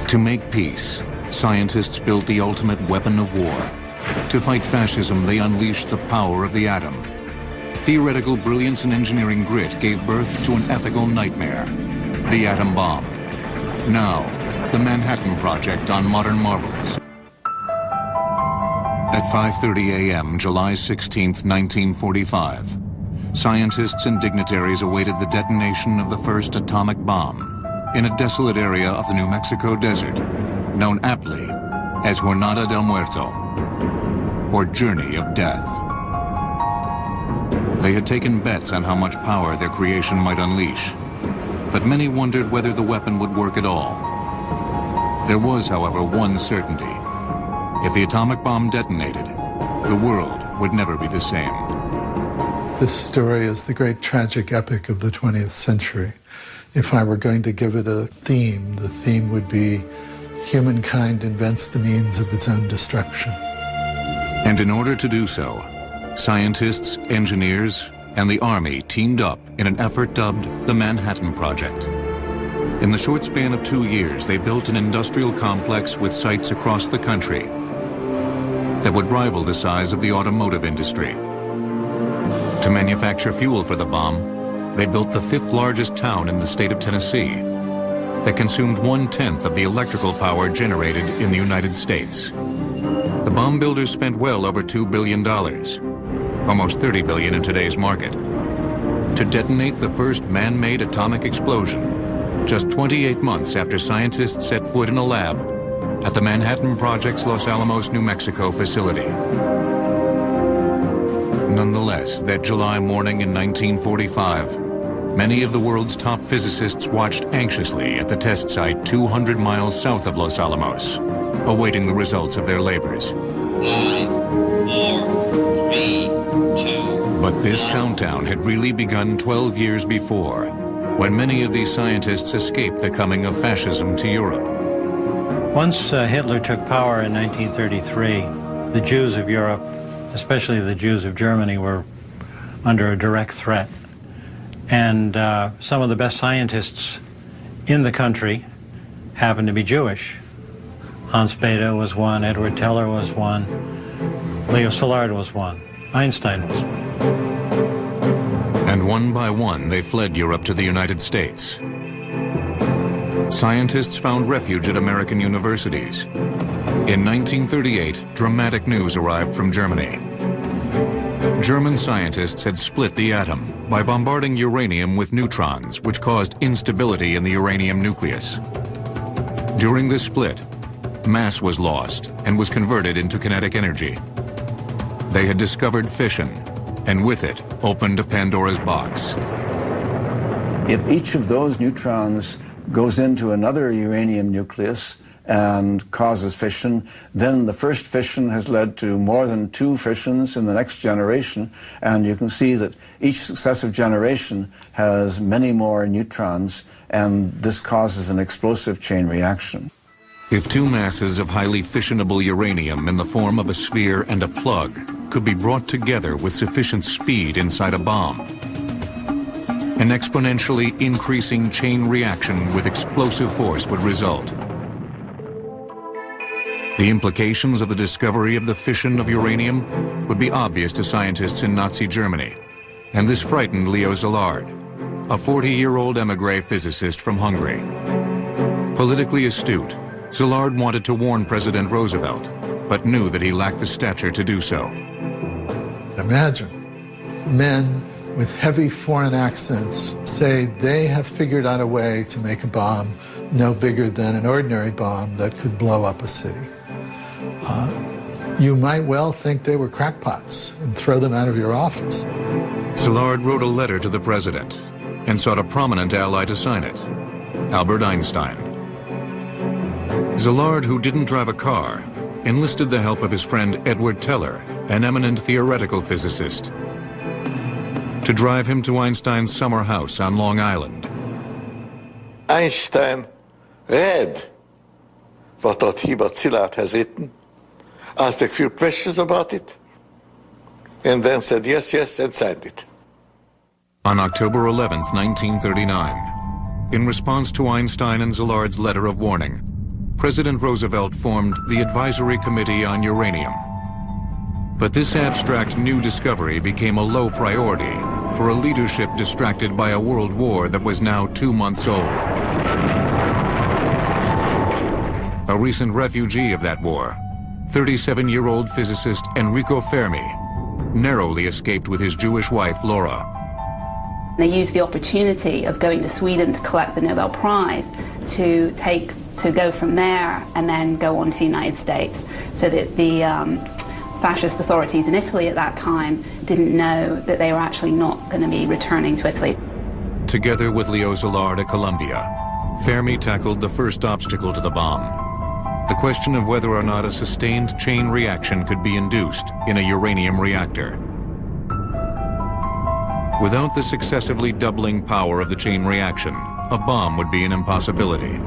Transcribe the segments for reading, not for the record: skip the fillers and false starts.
To make peace, scientists built the ultimate weapon of war. To fight fascism, they unleashed the power of the atom. Theoretical brilliance and engineering grit gave birth to an ethical nightmare, the atom bomb. Now, the Manhattan Project on Modern Marvels. At 5:30 a.m., July 16, 1945, scientists and dignitaries awaited the detonation of the first atomic bomb in a desolate area of the New Mexico desert, known aptly as Jornada del Muerto, or Journey of Death. They had taken bets on how much power their creation might unleash, but many wondered whether the weapon would work at all. There was, however, one certainty. If the atomic bomb detonated, the world would never be the same. This story is the great tragic epic of the 20th century. If I were going to give it a theme, the theme would be humankind invents the means of its own destruction. And in order to do so, scientists, engineers, and the Army teamed up in an effort dubbed the Manhattan Project. In the short span of 2 years, they built an industrial complex with sites across the country that would rival the size of the automotive industry. To manufacture fuel for the bomb, they built the 5th largest town in the state of Tennessee that consumed 1/10 of the electrical power generated in the United States. The bomb builders spent well over $2 billion, almost $30 billion in today's market, to detonate the first man-made atomic explosion just 28 months after scientists set foot in a lab at the Manhattan Project's Los Alamos, New Mexico facility. Nonetheless, that July morning in 1945, many of the world's top physicists watched anxiously at the test site 200 miles south of Los Alamos, awaiting the results of their labors. 5, 4, 3, 2. But this countdown had really begun 12 years before, when many of these scientists escaped the coming of fascism to Europe. Once Hitler took power in 1933, the Jews of Europe, especially the Jews of Germany, were under a direct threat. And some of the best scientists in the country happened to be Jewish. Hans Bethe was one, Edward Teller was one, Leo Szilard was one, Einstein was one. And one by one, they fled Europe to the United States. Scientists found refuge at American universities. In 1938, dramatic news arrived from Germany. German scientists had split the atom by bombarding uranium with neutrons, which caused instability in the uranium nucleus. During this split, mass was lost and was converted into kinetic energy. They had discovered fission, and with it, opened a Pandora's box. If each of those neutrons goes into another uranium nucleus and causes fission, then the first fission has led to more than 2 fissions in the next generation, and you can see that each successive generation has many more neutrons, and this causes an explosive chain reaction. If 2 masses of highly fissionable uranium in the form of a sphere and a plug could be brought together with sufficient speed inside a bomb, an exponentially increasing chain reaction with explosive force would result. The implications of the discovery of the fission of uranium would be obvious to scientists in Nazi Germany, and this frightened Leo Szilard, a 40-year-old émigré physicist from Hungary. Politically astute, Szilard wanted to warn President Roosevelt, but knew that he lacked the stature to do so. Imagine men with heavy foreign accents say they have figured out a way to make a bomb no bigger than an ordinary bomb that could blow up a city. You might well think they were crackpots and throw them out of your office. Szilard wrote a letter to the president and sought a prominent ally to sign it, Albert Einstein. Szilard, who didn't drive a car, enlisted the help of his friend Edward Teller, an eminent theoretical physicist, to drive him to Einstein's summer house on Long Island. Einstein read what dort Hubert Szilard has written, asked a few questions about it, and then said yes, yes, and signed it. On October 11th, 1939, in response to Einstein and Szilard's letter of warning, President Roosevelt formed the Advisory Committee on Uranium. But this abstract new discovery became a low priority for a leadership distracted by a world war that was now 2 months old. A recent refugee of that war, 37-year-old physicist Enrico Fermi, narrowly escaped with his Jewish wife, Laura. They used the opportunity of going to Sweden to collect the Nobel Prize to go from there and then go on to the United States, so that the fascist authorities in Italy at that time didn't know that they were actually not going to be returning to Italy. Together with Leo Szilard at Columbia, Fermi tackled the first obstacle to the bomb: the question of whether or not a sustained chain reaction could be induced in a uranium reactor. Without the successively doubling power of the chain reaction, a bomb would be an impossibility.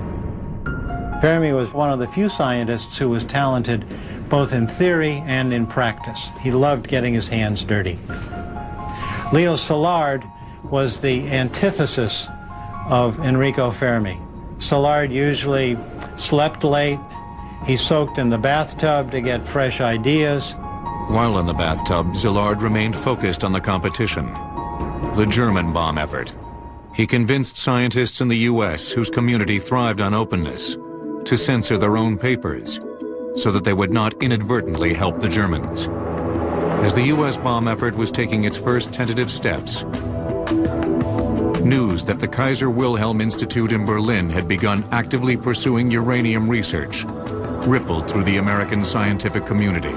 Fermi was one of the few scientists who was talented both in theory and in practice. He loved getting his hands dirty. Leo Szilard was the antithesis of Enrico Fermi. Szilard usually slept late. He soaked in the bathtub to get fresh ideas. While in the bathtub, Szilard remained focused on the competition, the German bomb effort. He convinced scientists in the U.S., whose community thrived on openness, to censor their own papers so that they would not inadvertently help the Germans. As the U.S. bomb effort was taking its first tentative steps, news that the Kaiser Wilhelm Institute in Berlin had begun actively pursuing uranium research rippled through the American scientific community.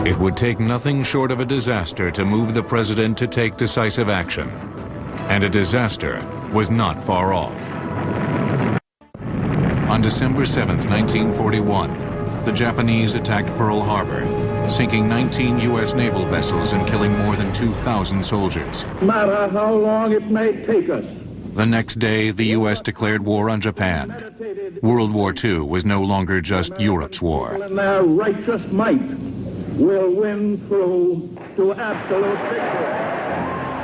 It would take nothing short of a disaster to move the president to take decisive action. And a disaster was not far off. On December 7, 1941, the Japanese attacked Pearl Harbor, sinking 19 U.S. naval vessels and killing more than 2,000 soldiers. No matter how long it may take us. The next day, the U.S. declared war on Japan. World War II was no longer just Europe's war. And their righteous might will win through to absolute victory.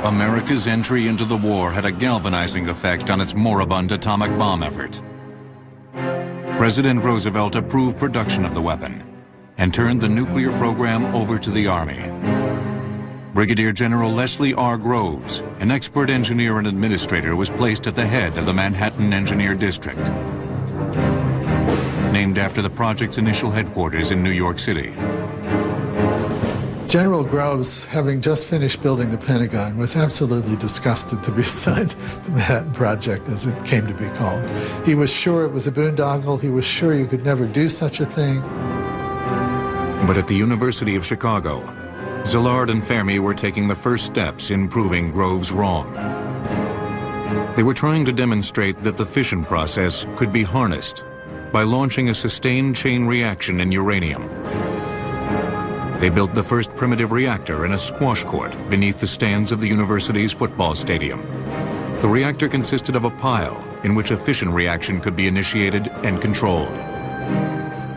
America's entry into the war had a galvanizing effect on its moribund atomic bomb effort. President Roosevelt approved production of the weapon and turned the nuclear program over to the Army. Brigadier General Leslie R. Groves, an expert engineer and administrator, was placed at the head of the Manhattan Engineer District, named after the project's initial headquarters in New York City. General Groves, having just finished building the Pentagon, was absolutely disgusted to be assigned the Manhattan Project, as it came to be called. He was sure it was a boondoggle. He was sure you could never do such a thing. But at the University of Chicago, Szilard and Fermi were taking the first steps in proving Groves wrong. They were trying to demonstrate that the fission process could be harnessed by launching a sustained chain reaction in uranium. They built the first primitive reactor in a squash court beneath the stands of the university's football stadium. The reactor consisted of a pile in which a fission reaction could be initiated and controlled.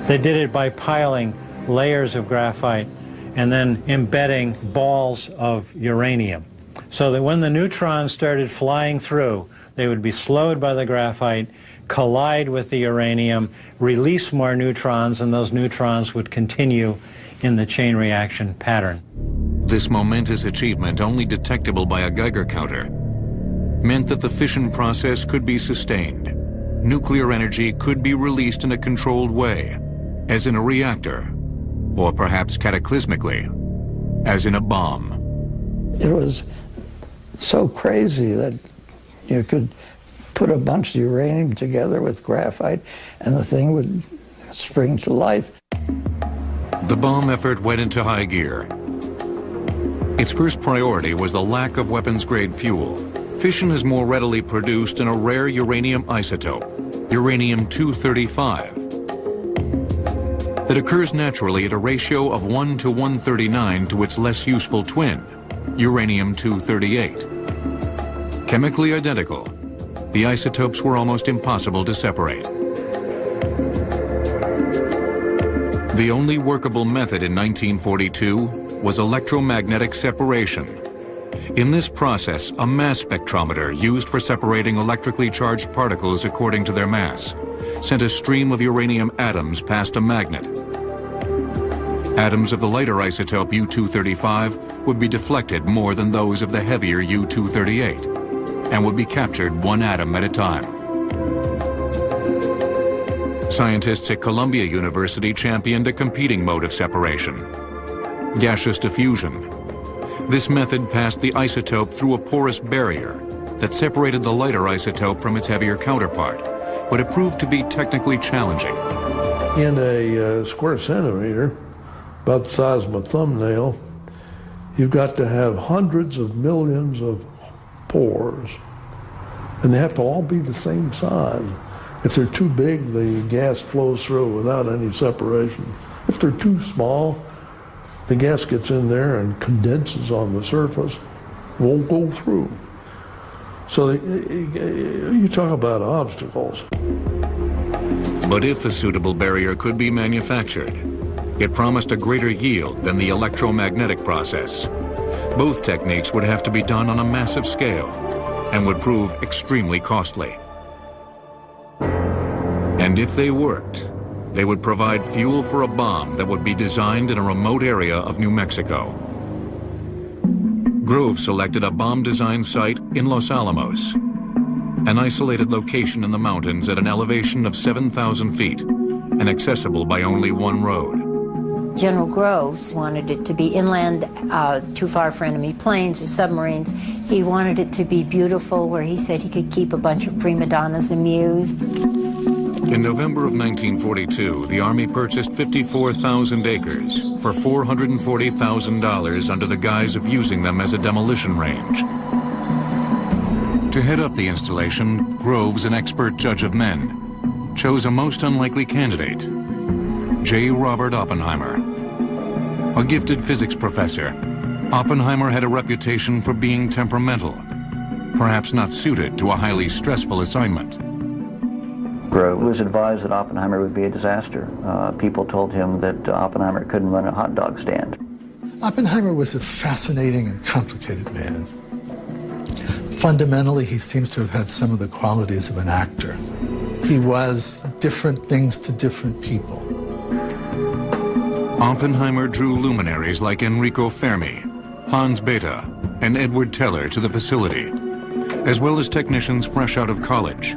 They did it by piling layers of graphite and then embedding balls of uranium, so that when the neutrons started flying through, they would be slowed by the graphite, collide with the uranium, release more neutrons, and those neutrons would continue in the chain reaction pattern. This momentous achievement, only detectable by a Geiger counter, meant that the fission process could be sustained. Nuclear energy could be released in a controlled way, as in a reactor, or perhaps cataclysmically, as in a bomb. It was so crazy that you could put a bunch of uranium together with graphite and the thing would spring to life. The bomb effort went into high gear. Its first priority was the lack of weapons-grade fuel. Fission is more readily produced in a rare uranium isotope, uranium-235, that occurs naturally at a ratio of 1 to 139 to its less useful twin, uranium-238. Chemically identical, the isotopes were almost impossible to separate. The only workable method in 1942 was electromagnetic separation. In this process, a mass spectrometer used for separating electrically charged particles according to their mass sent a stream of uranium atoms past a magnet. Atoms of the lighter isotope U-235 would be deflected more than those of the heavier U-238 and would be captured one atom at a time. Scientists at Columbia University championed a competing mode of separation: gaseous diffusion. This method passed the isotope through a porous barrier that separated the lighter isotope from its heavier counterpart, but it proved to be technically challenging. In a square centimeter, about the size of a thumbnail, you've got to have hundreds of millions of pores, and they have to all be the same size. If they're too big, the gas flows through without any separation. If they're too small, the gas gets in there and condenses on the surface, won't go through. So you talk about obstacles. But if a suitable barrier could be manufactured, it promised a greater yield than the electromagnetic process. Both techniques would have to be done on a massive scale and would prove extremely costly. And if they worked, they would provide fuel for a bomb that would be designed in a remote area of New Mexico. Grove selected a bomb design site in Los Alamos, an isolated location in the mountains at an elevation of 7,000 feet and accessible by only one road. General Groves wanted it to be inland, too far for enemy planes or submarines. He wanted it to be beautiful, where he said he could keep a bunch of prima donnas amused. In November of 1942, the Army purchased 54,000 acres for $440,000 under the guise of using them as a demolition range. To head up the installation, Groves, an expert judge of men, chose a most unlikely candidate, J. Robert Oppenheimer. A gifted physics professor, Oppenheimer had a reputation for being temperamental, perhaps not suited to a highly stressful assignment. Grove was advised that Oppenheimer would be a disaster. People told him that Oppenheimer couldn't run a hot dog stand. Oppenheimer was a fascinating and complicated man. Fundamentally, he seems to have had some of the qualities of an actor. He was different things to different people. Oppenheimer drew luminaries like Enrico Fermi, Hans Bethe, and Edward Teller to the facility, as well as technicians fresh out of college.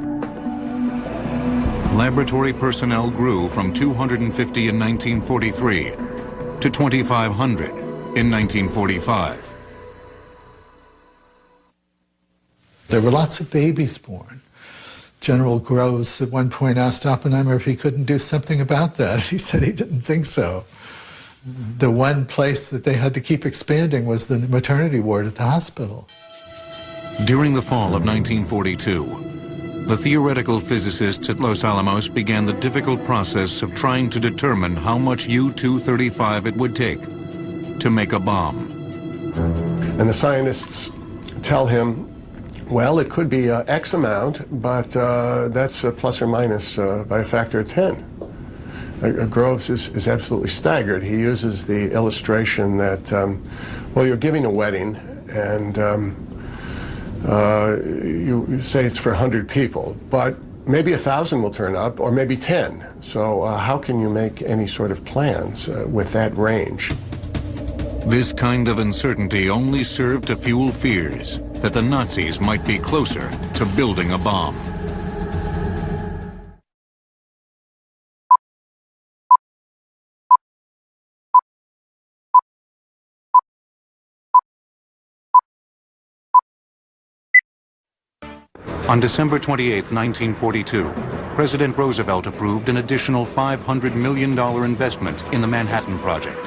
Laboratory personnel grew from 250 in 1943 to 2,500 in 1945. There were lots of babies born. General Groves at one point asked Oppenheimer if he couldn't do something about that. He said he didn't think so. The one place that they had to keep expanding was the maternity ward at the hospital. During the fall of 1942, the theoretical physicists at Los Alamos began the difficult process of trying to determine how much U-235 it would take to make a bomb. And the scientists tell him, well, it could be X amount, but that's plus or minus by a factor of 10. Groves is absolutely staggered. He uses the illustration that, well, you're giving a wedding, and you say it's for 100 people, but maybe 1,000 will turn up, or maybe 10. So how can you make any sort of plans with that range? This kind of uncertainty only served to fuel fears that the Nazis might be closer to building a bomb. On December 28, 1942, President Roosevelt approved an additional $500 million investment in the Manhattan Project.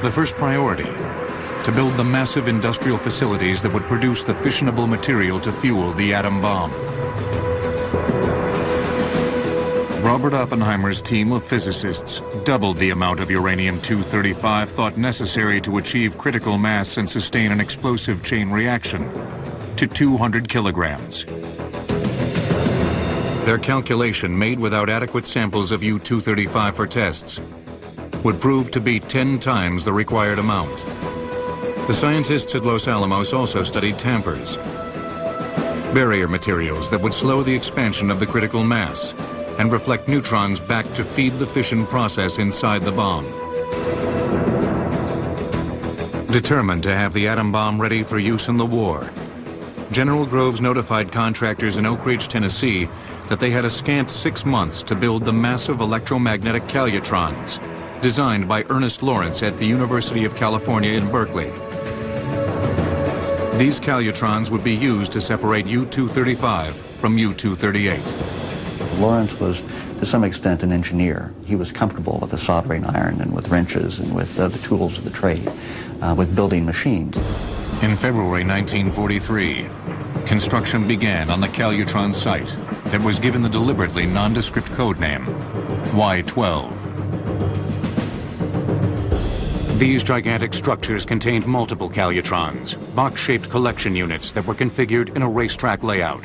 The first priority, to build the massive industrial facilities that would produce the fissionable material to fuel the atom bomb. Robert Oppenheimer's team of physicists doubled the amount of uranium-235 thought necessary to achieve critical mass and sustain an explosive chain reaction to 200 kilograms. Their calculation, made without adequate samples of U-235 for tests, would prove to be 10 times the required amount. The scientists at Los Alamos also studied tampers, barrier materials that would slow the expansion of the critical mass and reflect neutrons back to feed the fission process inside the bomb. Determined to have the atom bomb ready for use in the war, General Groves notified contractors in Oak Ridge, Tennessee, that they had a scant 6 months to build the massive electromagnetic calutrons, designed by Ernest Lawrence at the University of California in Berkeley. These calutrons would be used to separate U-235 from U-238. Lawrence was, to some extent, an engineer. He was comfortable with the soldering iron and with wrenches and with the tools of the trade, with building machines. In February 1943, construction began on the Calutron site that was given the deliberately nondescript code name, Y-12. These gigantic structures contained multiple Calutrons, box-shaped collection units that were configured in a racetrack layout.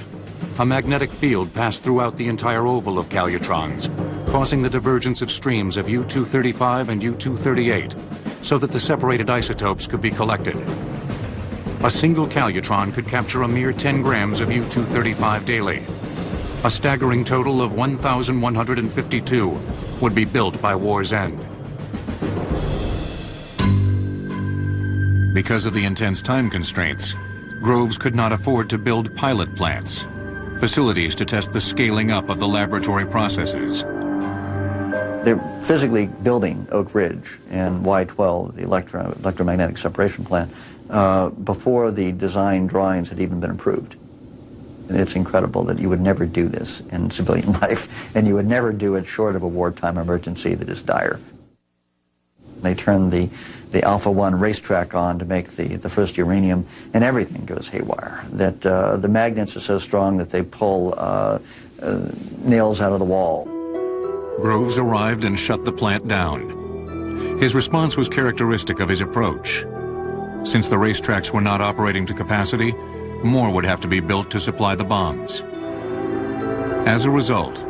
A magnetic field passed throughout the entire oval of Calutrons, causing the divergence of streams of U-235 and U-238, so that the separated isotopes could be collected. A single Calutron could capture a mere 10 grams of U-235 daily. A staggering total of 1,152 would be built by war's end. Because of the intense time constraints, Groves could not afford to build pilot plants, facilities to test the scaling up of the laboratory processes. They're physically building Oak Ridge and Y-12, the electromagnetic separation plant, before the design drawings had even been approved. And it's incredible that you would never do this in civilian life, and you would never do it short of a wartime emergency that is dire. They turn the Alpha-1 racetrack on to make the first uranium, and everything goes haywire. That the magnets are so strong that they pull nails out of the wall. Groves arrived and shut the plant down. His response was characteristic of his approach. Since the racetracks were not operating to capacity, more would have to be built to supply the bombs. As a result,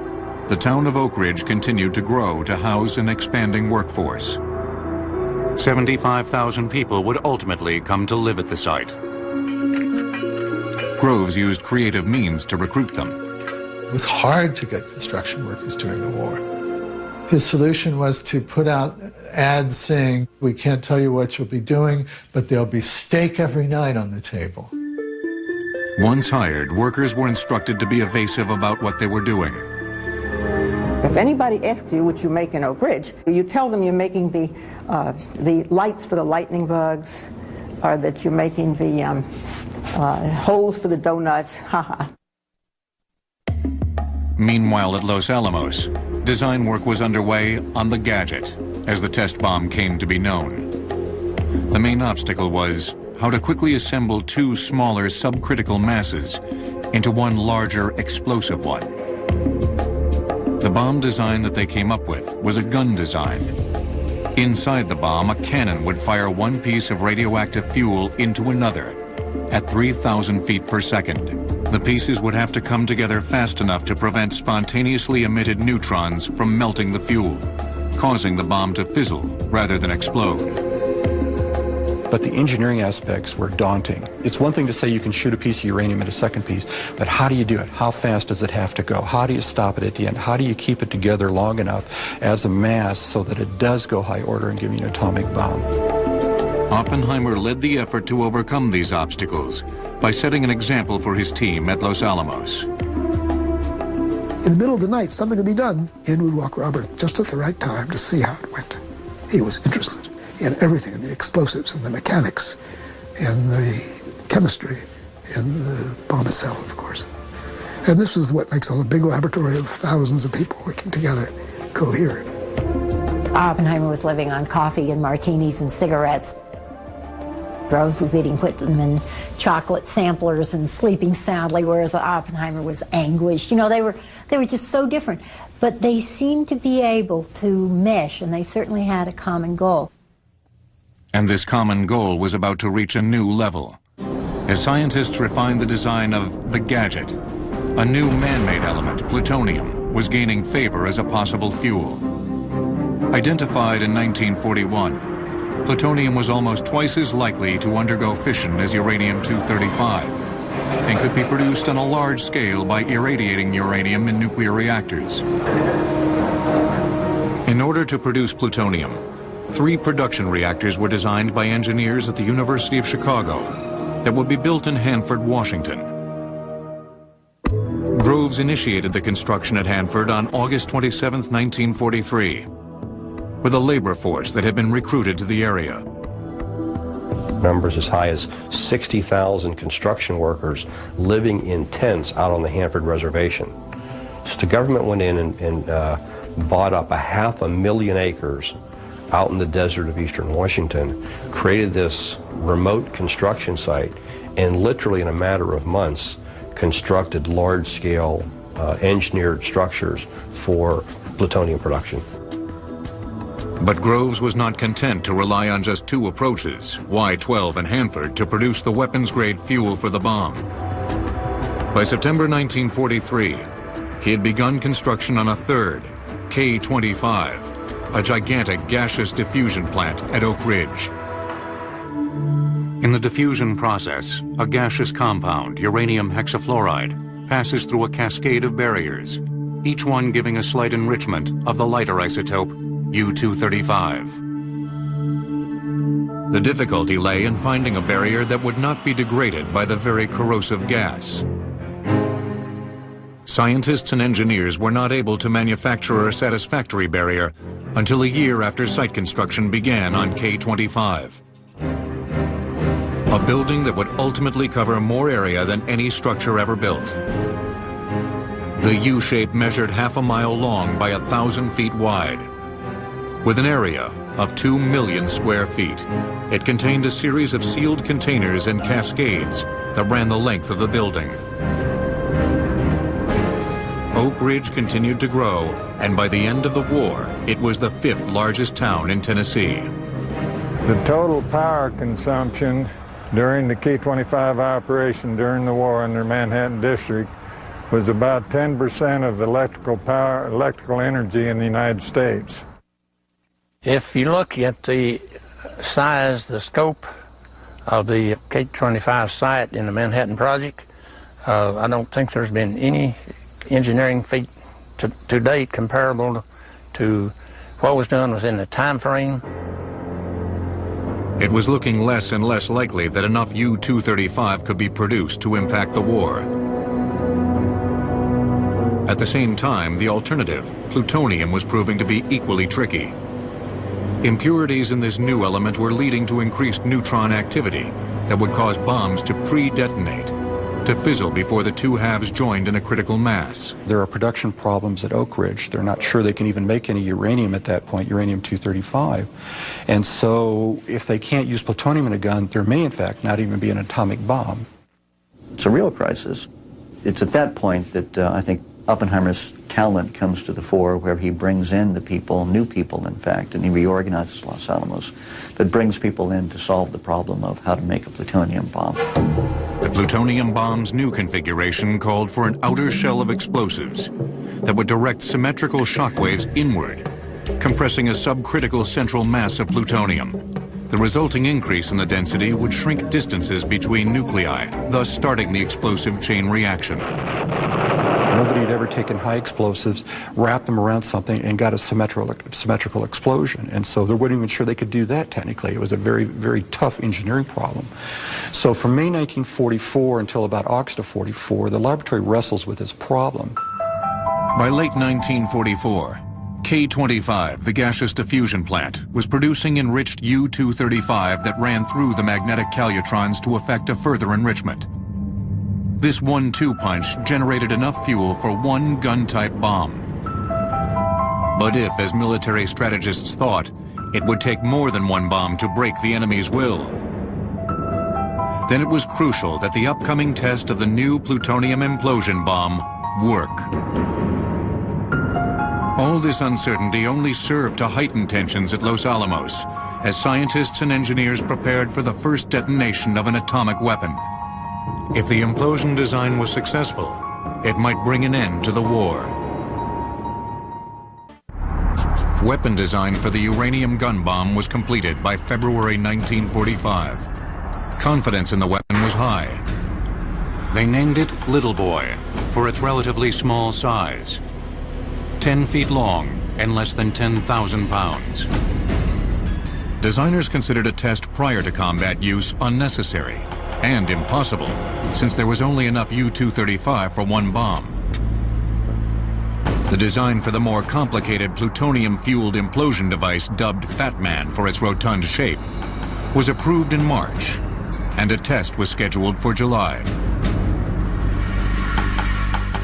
the town of Oak Ridge continued to grow to house an expanding workforce. 75,000 people would ultimately come to live at the site. Groves used creative means to recruit them. It was hard to get construction workers during the war. His solution was to put out ads saying, "We can't tell you what you'll be doing, but there'll be steak every night on the table." Once hired, workers were instructed to be evasive about what they were doing. If anybody asks you what you make in Oak Ridge, you tell them you're making the lights for the lightning bugs, or that you're making the holes for the donuts. Haha. Meanwhile, at Los Alamos, design work was underway on the Gadget, as the test bomb came to be known. The main obstacle was how to quickly assemble two smaller subcritical masses into one larger explosive one. The bomb design that they came up with was a gun design. Inside the bomb, a cannon would fire one piece of radioactive fuel into another at 3,000 feet per second. The pieces would have to come together fast enough to prevent spontaneously emitted neutrons from melting the fuel, causing the bomb to fizzle rather than explode. But the engineering aspects were daunting. It's one thing to say you can shoot a piece of uranium at a second piece, but how do you do it? How fast does it have to go? How do you stop it at the end? How do you keep it together long enough as a mass so that it does go high order and give you an atomic bomb? Oppenheimer led the effort to overcome these obstacles by setting an example for his team at Los Alamos. In the middle of the night, something could be done. In would walk Robert just at the right time to see how it went. He was interested in everything, in the explosives, and the mechanics, and the chemistry, and the bomb itself, of course. And this was what makes a big laboratory of thousands of people working together cohere. Oppenheimer was living on coffee and martinis and cigarettes. Groves was eating Whitman chocolate samplers and sleeping soundly, whereas Oppenheimer was anguished. You know, they were just so different. But they seemed to be able to mesh, and they certainly had a common goal. And this common goal was about to reach a new level. As scientists refined the design of the Gadget, a new man-made element, plutonium, was gaining favor as a possible fuel. Identified in 1941, plutonium was almost twice as likely to undergo fission as uranium-235, and could be produced on a large scale by irradiating uranium in nuclear reactors. In order to produce plutonium, 3 production reactors were designed by engineers at the University of Chicago that would be built in Hanford, Washington. Groves initiated the construction at Hanford on August 27, 1943, with a labor force that had been recruited to the area. Numbers as high as 60,000 construction workers living in tents out on the Hanford Reservation. So the government went in and bought up 500,000 acres out in the desert of eastern Washington, created this remote construction site, and literally in a matter of months constructed large-scale engineered structures for plutonium production. But Groves was not content to rely on just 2 approaches, Y-12 and Hanford, to produce the weapons-grade fuel for the bomb. By September 1943, he had begun construction on a 3rd, K-25, a gigantic gaseous diffusion plant at Oak Ridge. In the diffusion process, a gaseous compound, uranium hexafluoride, passes through a cascade of barriers, each one giving a slight enrichment of the lighter isotope U-235. The difficulty lay in finding a barrier that would not be degraded by the very corrosive gas. Scientists and engineers were not able to manufacture a satisfactory barrier until a year after site construction began on K-25. A building that would ultimately cover more area than any structure ever built. The U-shape measured 1/2 mile long by 1,000 feet wide. With an area of 2 million square feet, it contained a series of sealed containers and cascades that ran the length of the building. Oak Ridge continued to grow, and by the end of the war, it was the 5th largest town in Tennessee. The total power consumption during the K-25 operation during the war in the Manhattan District was about 10% of the electrical energy in the United States. If you look at the size, the scope of the K-25 site in the Manhattan Project, I don't think there's been any engineering feat to date comparable to what was done within the time frame. It was looking less and less likely that enough U-235 could be produced to impact the war. At the same time, the alternative, plutonium, was proving to be equally tricky. Impurities in this new element were leading to increased neutron activity that would cause bombs to pre-detonate, to fizzle before the 2 halves joined in a critical mass. There are production problems at Oak Ridge. They're not sure they can even make any uranium at that point, uranium-235. And so if they can't use plutonium in a gun, there may in fact not even be an atomic bomb. It's a real crisis. It's at that point that I think Oppenheimer's talent comes to the fore, where he brings in the people, new people in fact, and he reorganizes Los Alamos, that brings people in to solve the problem of how to make a plutonium bomb. The plutonium bomb's new configuration called for an outer shell of explosives that would direct symmetrical shockwaves inward, compressing a subcritical central mass of plutonium. The resulting increase in the density would shrink distances between nuclei, thus starting the explosive chain reaction. Nobody had ever taken high explosives, wrapped them around something, and got a symmetrical explosion. And so they weren't even sure they could do that technically. It was a very, very tough engineering problem. So from May 1944 until about August of 44, the laboratory wrestles with this problem. By late 1944, K-25, the gaseous diffusion plant, was producing enriched U-235 that ran through the magnetic calutrons to effect a further enrichment. This 1-2 punch generated enough fuel for 1 gun-type bomb. But if, as military strategists thought, it would take more than 1 bomb to break the enemy's will, then it was crucial that the upcoming test of the new plutonium implosion bomb work. All this uncertainty only served to heighten tensions at Los Alamos as scientists and engineers prepared for the first detonation of an atomic weapon. If the implosion design was successful, it might bring an end to the war. Weapon design for the uranium gun bomb was completed by February 1945. Confidence in the weapon was high. They named it Little Boy for its relatively small size, 10 feet long and less than 10,000 pounds. Designers considered a test prior to combat use unnecessary and impossible, since there was only enough U-235 for one bomb. The design for the more complicated plutonium-fueled implosion device, dubbed Fat Man for its rotund shape, was approved in March, and a test was scheduled for July.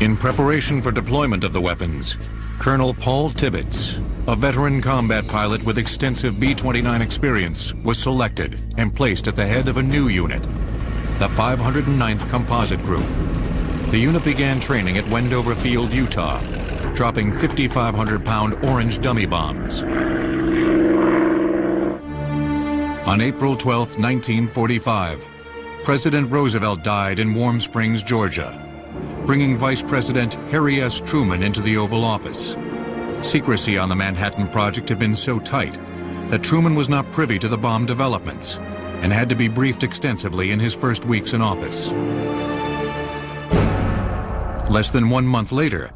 In preparation for deployment of the weapons, Colonel Paul Tibbets, a veteran combat pilot with extensive B-29 experience, was selected and placed at the head of a new unit, the 509th Composite Group. The unit began training at Wendover Field, Utah, dropping 5,500-pound orange dummy bombs. On April 12, 1945, President Roosevelt died in Warm Springs, Georgia, bringing Vice President Harry S. Truman into the Oval Office. Secrecy on the Manhattan Project had been so tight that Truman was not privy to the bomb developments and had to be briefed extensively in his first weeks in office. Less than 1 month later,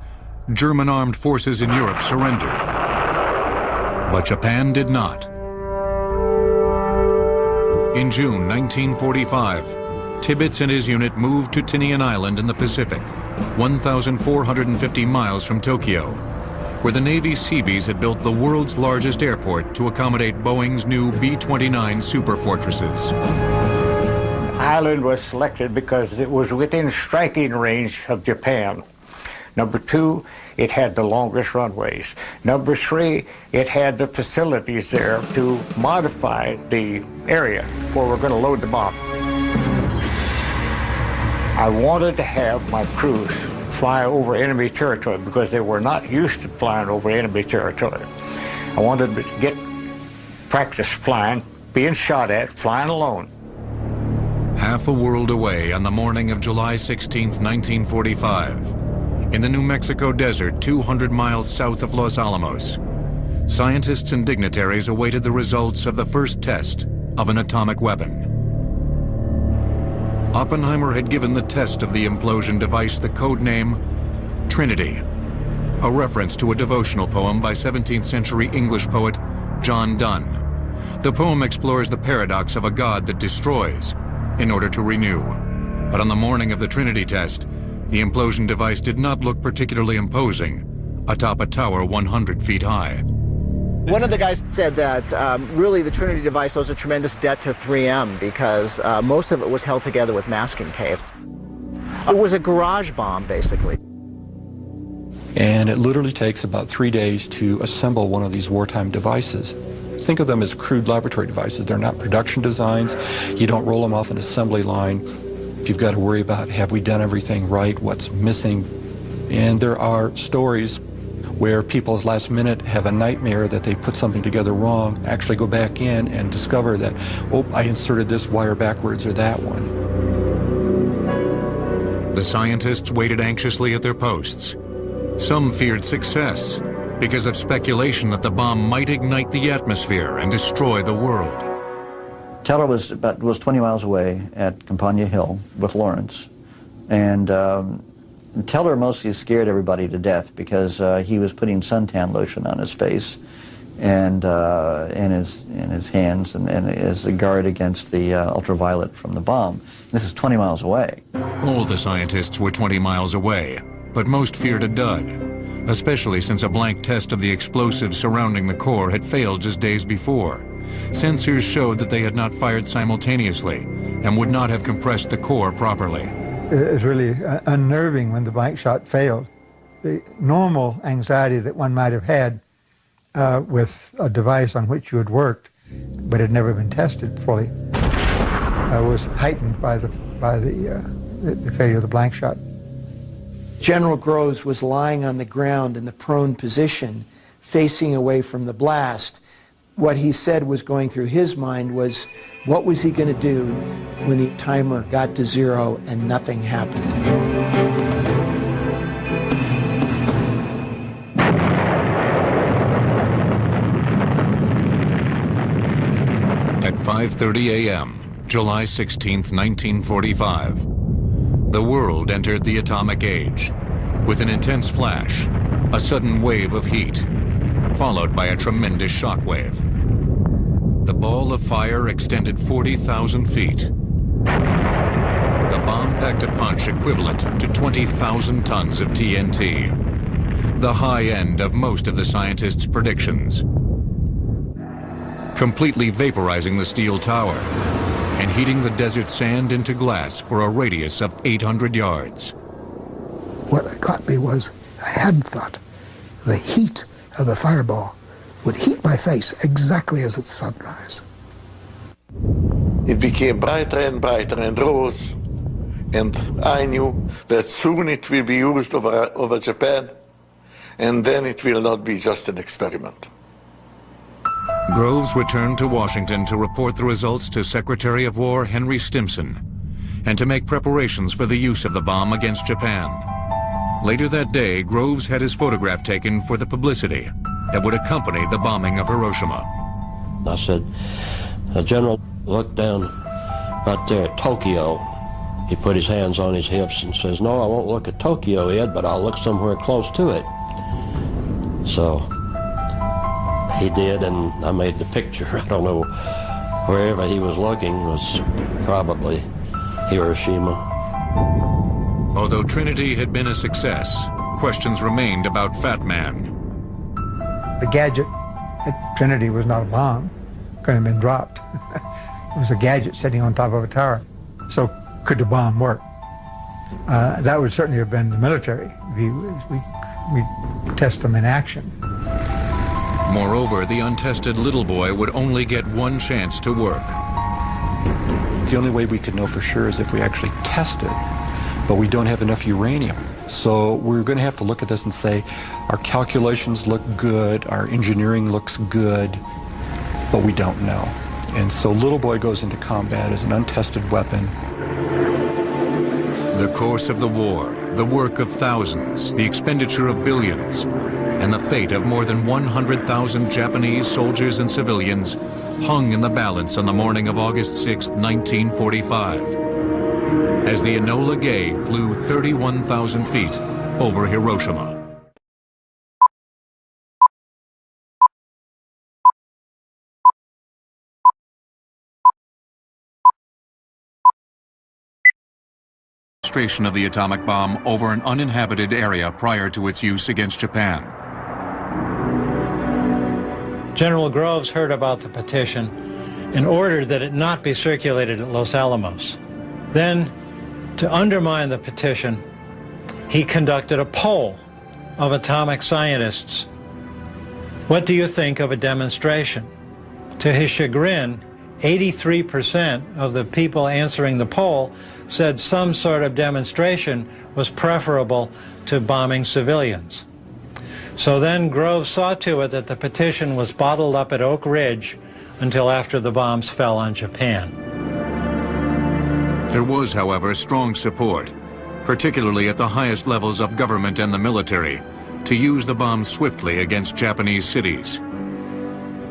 German armed forces in Europe surrendered, but Japan did not. In June 1945, Tibbets and his unit moved to Tinian Island in the Pacific, 1,450 miles from Tokyo, where the Navy Seabees had built the world's largest airport to accommodate Boeing's new B-29 Superfortresses. The island was selected because it was within striking range of Japan. Number 2, it had the longest runways. Number 3, it had the facilities there to modify the area where we're going to load the bomb. I wanted to have my crews fly over enemy territory because they were not used to flying over enemy territory. I wanted to get practice flying, being shot at, flying alone. Half a world away on the morning of July 16, 1945, in the New Mexico desert 200 miles south of Los Alamos, scientists and dignitaries awaited the results of the first test of an atomic weapon. Oppenheimer had given the test of the implosion device the code name Trinity, a reference to a devotional poem by 17th century English poet John Donne. The poem explores the paradox of a God that destroys in order to renew. But on the morning of the Trinity test, the implosion device did not look particularly imposing atop a tower 100 feet high. One of the guys said that really the Trinity device owes a tremendous debt to 3M because most of it was held together with masking tape. It was a garage bomb, basically. And it literally takes about 3 days to assemble one of these wartime devices. Think of them as crude laboratory devices. They're not production designs. You don't roll them off an assembly line. You've got to worry about, have we done everything right? What's missing? And there are stories where people last minute have a nightmare that they put something together wrong, actually go back in and discover that, oh, I inserted this wire backwards or that one. The scientists waited anxiously at their posts. Some feared success because of speculation that the bomb might ignite the atmosphere and destroy the world. Teller was 20 miles away at Campania Hill with Lawrence, and Teller mostly scared everybody to death because he was putting suntan lotion on his face and in his hands and as a guard against the ultraviolet from the bomb. This is 20 miles away. All the scientists were 20 miles away, but most feared a dud, especially since a blank test of the explosives surrounding the core had failed just days before. Sensors showed that they had not fired simultaneously and would not have compressed the core properly. It was really unnerving when the blank shot failed. The normal anxiety that one might have had with a device on which you had worked but had never been tested fully was heightened by the failure of the blank shot. General Groves was lying on the ground in the prone position, facing away from the blast. What he said was going through his mind was, what was he going to do when the timer got to 0 and nothing happened? At 5:30 a.m., July 16, 1945, The world entered the atomic age with an intense flash, a sudden wave of heat, followed by a tremendous shock wave. The ball of fire extended 40,000 feet. The bomb packed a punch equivalent to 20,000 tons of TNT, the high end of most of the scientists' predictions, completely vaporizing the steel tower and heating the desert sand into glass for a radius of 800 yards. What got me was I hadn't thought the heat of the fireball would heat my face exactly as its sunrise. It became brighter and brighter and rose, and I knew that soon it will be used over Japan, and then it will not be just an experiment. Groves returned to Washington to report the results to Secretary of War Henry Stimson and to make preparations for the use of the bomb against Japan. Later that day, Groves had his photograph taken for the publicity that would accompany the bombing of Hiroshima. I said, General, look down right there at Tokyo. He put his hands on his hips and says, no, I won't look at Tokyo, Ed, but I'll look somewhere close to it. So he did, and I made the picture. I don't know, wherever he was looking was probably Hiroshima. Although Trinity had been a success, questions remained about Fat Man. The gadget at Trinity was not a bomb. Couldn't have been dropped. It was a gadget sitting on top of a tower. So could the bomb work? That would certainly have been the military view. We test them in action. Moreover, the untested little boy would only get one chance to work. The only way we could know for sure is if we actually test it, but we don't have enough uranium. So we're going to have to look at this and say, our calculations look good, our engineering looks good, but we don't know. And so little boy goes into combat as an untested weapon. The course of the war, the work of thousands, the expenditure of billions, and the fate of more than 100,000 Japanese soldiers and civilians hung in the balance on the morning of August 6, 1945, as the Enola Gay flew 31,000 feet over Hiroshima. Demonstration of the atomic bomb over an uninhabited area prior to its use against Japan. General Groves heard about the petition and ordered that it not be circulated at Los Alamos. Then, to undermine the petition, he conducted a poll of atomic scientists. What do you think of a demonstration? To his chagrin, 83% of the people answering the poll said some sort of demonstration was preferable to bombing civilians. So then Groves saw to it that the petition was bottled up at Oak Ridge until after the bombs fell on Japan. There was, however, strong support, particularly at the highest levels of government and the military, to use the bombs swiftly against Japanese cities.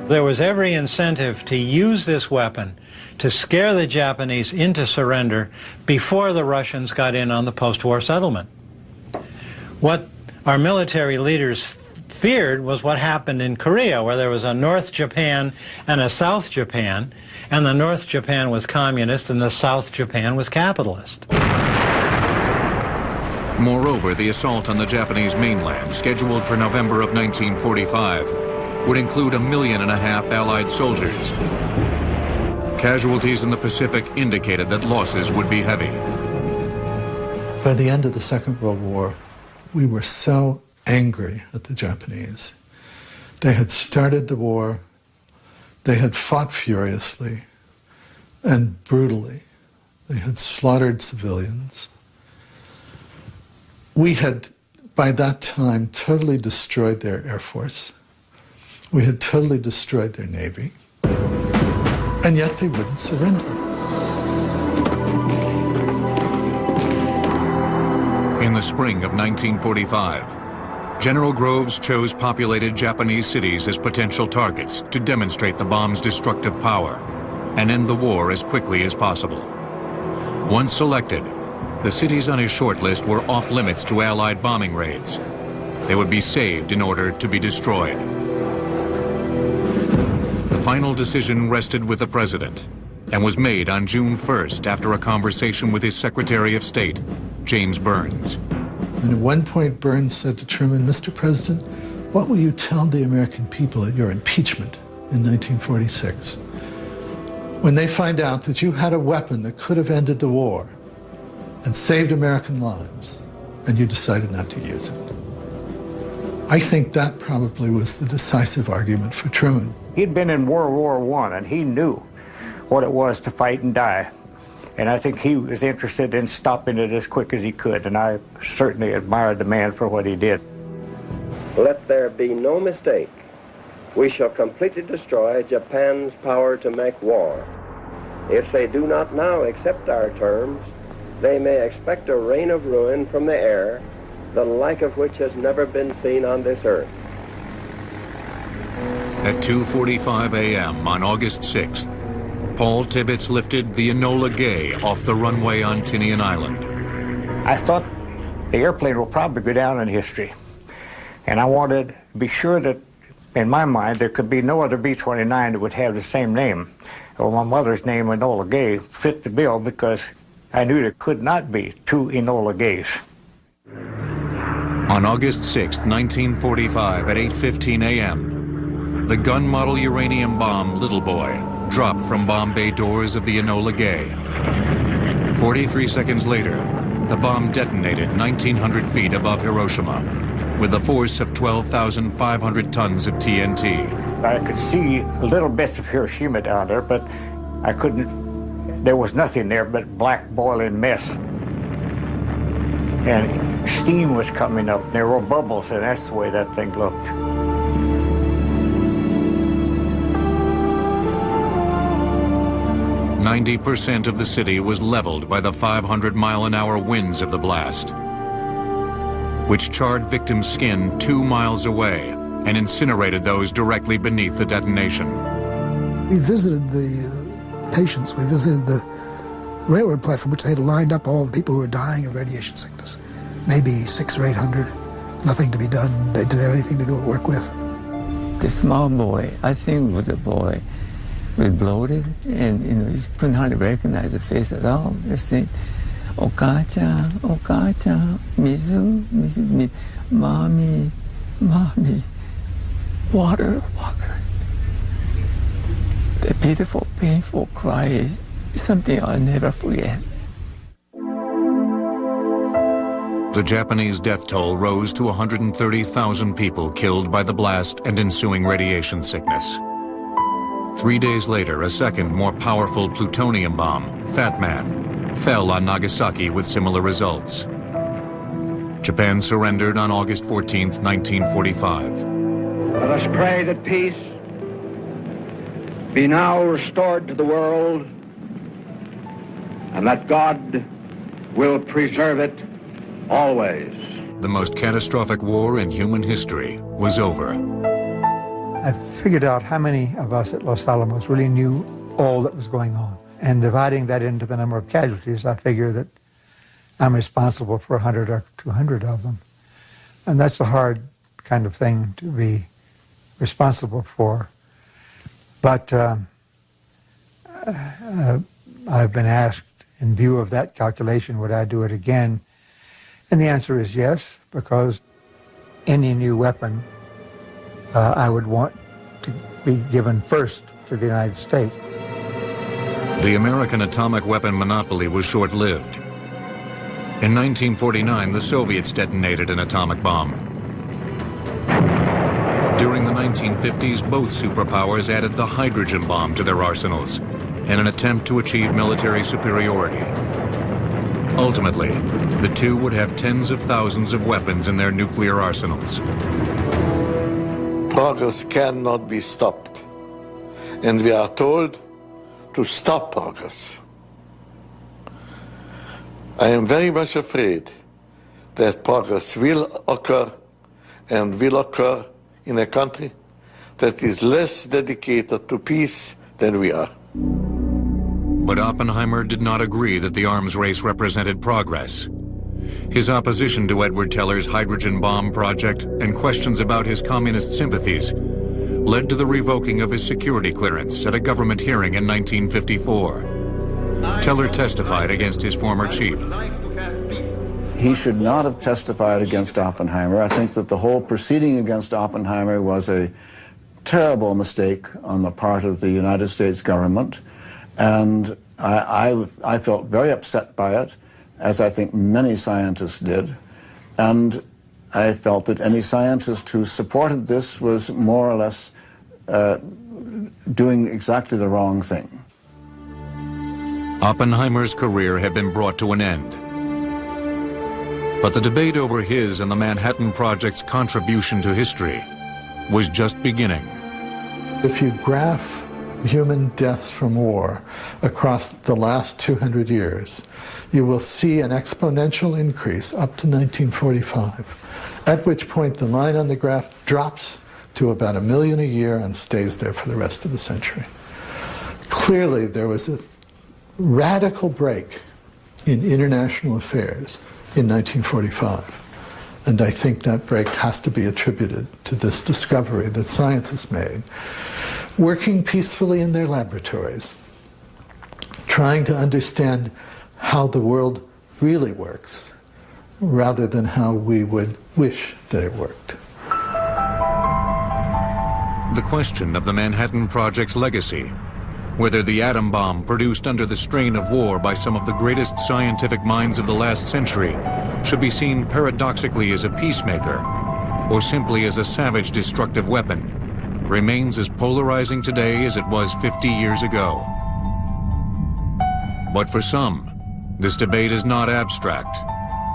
There was every incentive to use this weapon to scare the Japanese into surrender before the Russians got in on the post-war settlement. What our military leaders feared was what happened in Korea, where there was a North Japan and a South Japan, and the North Japan was communist and the South Japan was capitalist. Moreover, the assault on the Japanese mainland, scheduled for November of 1945, would include 1.5 million Allied soldiers. Casualties in the Pacific indicated that losses would be heavy. By the end of the Second World War, we were so angry at the Japanese. They had started the war, they had fought furiously and brutally. They had slaughtered civilians. We had, by that time, totally destroyed their Air Force. We had totally destroyed their Navy. And yet they wouldn't surrender. In the spring of 1945, General Groves chose populated Japanese cities as potential targets to demonstrate the bomb's destructive power and end the war as quickly as possible. Once selected, The cities on his short list were off limits to Allied bombing raids. They would be saved in order to be destroyed. The final decision rested with the president and was made on June 1st after a conversation with his Secretary of State, James Burns. And at one point, Burns said to Truman, "Mr. President, what will you tell the American people at your impeachment in 1946 when they find out that you had a weapon that could have ended the war and saved American lives, and you decided not to use it?" I think that probably was the decisive argument for Truman. He'd been in World War I, and he knew what it was to fight and die. And I think he was interested in stopping it as quick as he could, and I certainly admired the man for what he did. Let there be no mistake. We shall completely destroy Japan's power to make war. If they do not now accept our terms, they may expect a rain of ruin from the air, the like of which has never been seen on this earth. At 2:45 a.m. on August 6th, Paul Tibbets lifted the Enola Gay off the runway on Tinian Island. I thought the airplane will probably go down in history. And I wanted to be sure that, in my mind, there could be no other B-29 that would have the same name. Well, my mother's name, Enola Gay, fit the bill because I knew there could not be two Enola Gays. On August 6, 1945, at 8:15 a.m., the gun model uranium bomb Little Boy dropped from bomb bay doors of the Enola Gay. 43 seconds later, the bomb detonated 1,900 feet above Hiroshima with a force of 12,500 tons of TNT. I could see little bits of Hiroshima down there, but I couldn't, there was nothing there but black boiling mess. And steam was coming up, there were bubbles, and that's the way that thing looked. "90% of the city was leveled by the 500-mile-an-hour winds of the blast, which charred victims' skin 2 miles away and incinerated those directly beneath the detonation." We visited the patients. We visited the railroad platform, which they had lined up all the people who were dying of radiation sickness. Maybe 600 or 800. Nothing to be done. They didn't have anything to go work with. The small boy, I think was a boy, was bloated, and he couldn't hardly recognize the face at all. They said, "Okacha, Okacha, Mizu, Mizu, Mommy, Mommy, water, water." The pitiful, painful cry is something I'll never forget. The Japanese death toll rose to 130,000 people killed by the blast and ensuing radiation sickness. 3 days later, a second, more powerful plutonium bomb, Fat Man, fell on Nagasaki with similar results. Japan surrendered on August 14, 1945. Let us pray that peace be now restored to the world, and that God will preserve it always. The most catastrophic war in human history was over. I figured out how many of us at Los Alamos really knew all that was going on. And dividing that into the number of casualties, I figure that I'm responsible for 100 or 200 of them. And that's a hard kind of thing to be responsible for. But I've been asked, in view of that calculation, would I do it again? And the answer is yes, because any new weapon I would want to be given first to the United States. The American atomic weapon monopoly was short-lived. In 1949, the Soviets detonated an atomic bomb. During the 1950s, both superpowers added the hydrogen bomb to their arsenals in an attempt to achieve military superiority. Ultimately, the two would have tens of thousands of weapons in their nuclear arsenals. Progress cannot be stopped, and we are told to stop progress. I am very much afraid that progress will occur and will occur in a country that is less dedicated to peace than we are. But Oppenheimer did not agree that the arms race represented progress. His opposition to Edward Teller's hydrogen bomb project and questions about his communist sympathies led to the revoking of his security clearance at a government hearing in 1954. Teller testified against his former chief. He should not have testified against Oppenheimer. I think that the whole proceeding against Oppenheimer was a terrible mistake on the part of the United States government, and I felt very upset by it, as I think many scientists did, and I felt that any scientist who supported this was more or less doing exactly the wrong thing. Oppenheimer's career had been brought to an end. But the debate over his and the Manhattan Project's contribution to history was just beginning. If you graph human deaths from war across the last 200 years, you will see an exponential increase up to 1945, at which point the line on the graph drops to about 1 million a year and stays there for the rest of the century. Clearly, there was a radical break in international affairs in 1945. And I think that break has to be attributed to this discovery that scientists made, working peacefully in their laboratories, trying to understand how the world really works, rather than how we would wish that it worked. The question of the Manhattan Project's legacy, whether the atom bomb produced under the strain of war by some of the greatest scientific minds of the last century should be seen paradoxically as a peacemaker or simply as a savage destructive weapon, remains as polarizing today as it was 50 years ago. But for some, this debate is not abstract.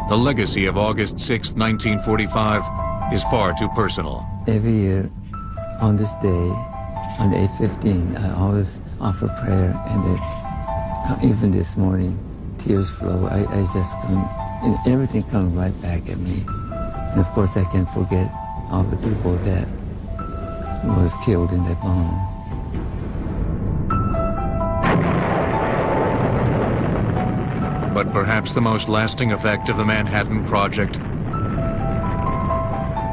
The legacy of August 6, 1945 is far too personal. Every year on this day, on 8/15, I always offer prayer, and even this morning, tears flow. I just couldn't, everything comes right back at me. And of course, I can't forget all the people that was killed in that bomb. But perhaps the most lasting effect of the Manhattan Project.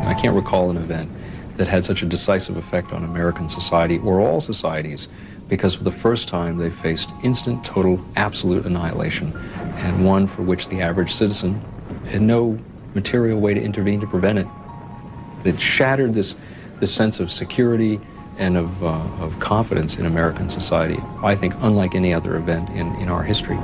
I can't recall an event that had such a decisive effect on American society or all societies, because for the first time they faced instant, total, absolute annihilation, and one for which the average citizen had no material way to intervene to prevent it. It shattered this sense of security and of confidence in American society, I think unlike any other event in our history.